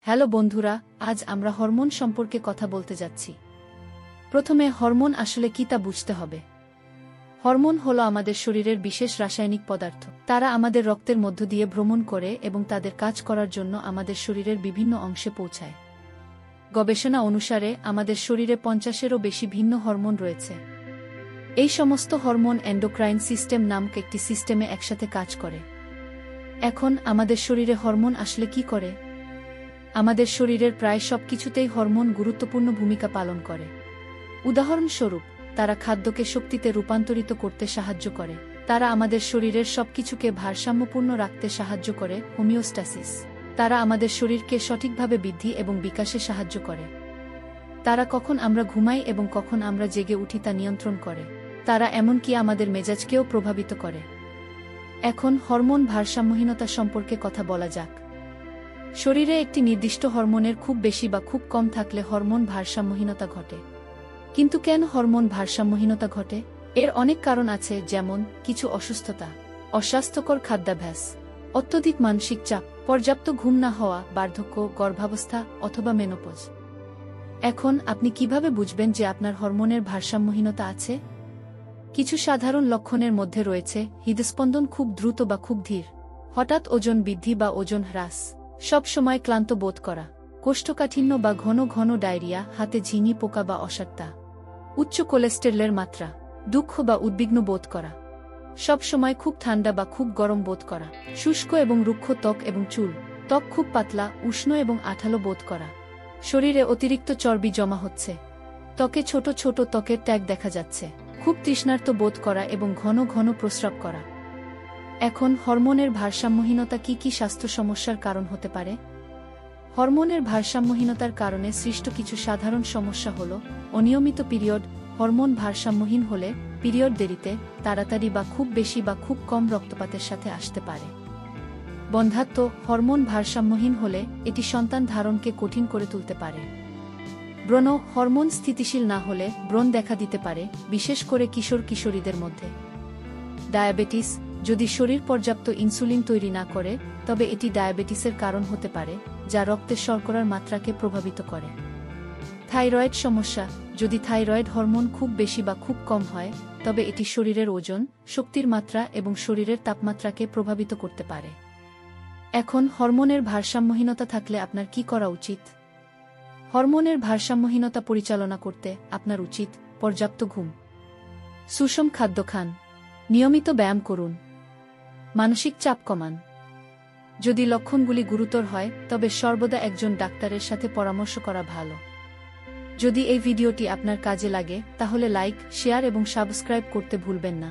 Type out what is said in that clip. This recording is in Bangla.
হ্যালো বন্ধুরা, আজ আমরা হরমোন সম্পর্কে কথা বলতে যাচ্ছি। প্রথমে হরমোন আসলে কি তা বুঝতে হবে। হরমোন হলো আমাদের শরীরের বিশেষ রাসায়নিক পদার্থ। তারা আমাদের রক্তের মধ্য দিয়ে ভ্রমণ করে এবং তাদের কাজ করার জন্য আমাদের শরীরের বিভিন্ন অংশে পৌঁছায়। গবেষণা অনুসারে আমাদের শরীরে 50-এরও বেশি ভিন্ন হরমোন রয়েছে। এই সমস্ত হরমোন এন্ডোক্রাইন সিস্টেম নামক একটি সিস্টেমে একসাথে কাজ করে। এখন আমাদের শরীরে হরমোন আসলে কি করে? আমাদের শরীরের প্রায় সব কিছুতেই হরমোন গুরুত্বপূর্ণ ভূমিকা পালন করে। উদাহরণস্বরূপ, তারা খাদ্যকে শক্তিতে রূপান্তরিত করতে সাহায্য করে। তারা আমাদের শরীরের সবকিছুকে ভারসাম্যপূর্ণ রাখতে সাহায্য করে, হোমিওস্ট্যাসিস। তারা আমাদের শরীরকে সঠিকভাবে বৃদ্ধি এবং বিকাশে সাহায্য করে। তারা কখন আমরা ঘুমাই এবং কখন আমরা জেগে উঠি তা নিয়ন্ত্রণ করে। তারা এমনকি আমাদের মেজাজকেও প্রভাবিত করে। এখন হরমোন ভারসাম্যহীনতা সম্পর্কে কথা বলা যাক। শরীরে একটি নির্দিষ্ট হরমোনের খুব বেশি বা খুব কম থাকলে হরমোন ভারসাম্যহীনতা ঘটে। কিন্তু কেন হরমোন ভারসাম্যহীনতা ঘটে? এর অনেক কারণ আছে, যেমন কিছু অসুস্থতা, অস্বাস্থ্যকর খাদ্যাভ্যাস, অত্যধিক মানসিক চাপ, পর্যাপ্ত ঘুম না হওয়া, বার্ধক্য, গর্ভাবস্থা অথবা মেনোপজ। এখন আপনি কিভাবে বুঝবেন যে আপনার হরমোনের ভারসাম্যহীনতা আছে? কিছু সাধারণ লক্ষণের মধ্যে রয়েছে হৃদস্পন্দন খুব দ্রুত বা খুব ধীর, হঠাৎ ওজন বৃদ্ধি বা ওজন হ্রাস, সব সময় ক্লান্ত বোধ করা, কোষ্ঠকাঠিন্য বা ঘন ঘন ডায়রিয়া, হাতে ঝিঙি পোকা বা অসাড়তা, উচ্চ কোলেস্টেরলের মাত্রা, দুঃখ বা উদ্বিগ্ন বোধ করা, সব সময় খুব ঠান্ডা বা খুব গরম বোধ করা, শুষ্ক এবং রুক্ষ ত্বক এবং চুল, ত্বক খুব পাতলা, উষ্ণ এবং আঠালো বোধ করা, শরীরে অতিরিক্ত চর্বি জমা হচ্ছে, ত্বকে ছোট ছোট ত্বকের ট্যাগ দেখা যাচ্ছে, খুব তৃষ্ণার্ত বোধ করা এবং ঘন ঘন প্রস্রাব করা। এখন হরমোনের ভারসাম্যহীনতা কি কি স্বাস্থ্য সমস্যার কারণ হতে পারে? হরমোনের ভারসাম্যহীনতার কারণে সৃষ্ট কিছু সাধারণ সমস্যা হল অনিয়মিত পিরিয়ড। হরমোন ভারসাম্যহীন হলে পিরিয়ড দেরিতে, তাড়াতাড়ি বা খুব বেশি বা খুব কম রক্তপাতের সাথে আসতে পারে। বন্ধ্যাত্ব। হরমোন ভারসাম্যহীন হলে এটি সন্তান ধারণকে কঠিন করে তুলতে পারে। ব্রণ। হরমোন স্থিতিশীল না হলে ব্রণ দেখা দিতে পারে, বিশেষ করে কিশোর কিশোরীদের মধ্যে। ডায়াবেটিস। যদি শরীর পর্যাপ্ত ইনসুলিন তৈরি না করে, তবে এটি ডায়াবেটিসের কারণ হতে পারে, যা রক্তের শর্করার মাত্রাকে প্রভাবিত করে। থাইরয়েড সমস্যা। যদি থাইরয়েড হরমোন খুব বেশি বা খুব কম হয়, তবে এটি শরীরের ওজন, শক্তির মাত্রা এবং শরীরের তাপমাত্রাকে প্রভাবিত করতে পারে। এখন হরমোনের ভারসাম্যহীনতা থাকলে আপনার কি করা উচিত? হরমোনের ভারসাম্যহীনতা পরিচালনা করতে আপনার উচিত পর্যাপ্ত ঘুম, সুষম খাদ্য খান, নিয়মিত ব্যায়াম করুন, মানসিক চাপ কমান। যদি লক্ষণগুলি গুরুতর হয়, তবে সর্বদা একজন ডাক্তারের সাথে পরামর্শ করা ভালো। যদি এই ভিডিওটি আপনার কাজে লাগে, তাহলে লাইক, শেয়ার এবং সাবস্ক্রাইব করতে ভুলবেন না।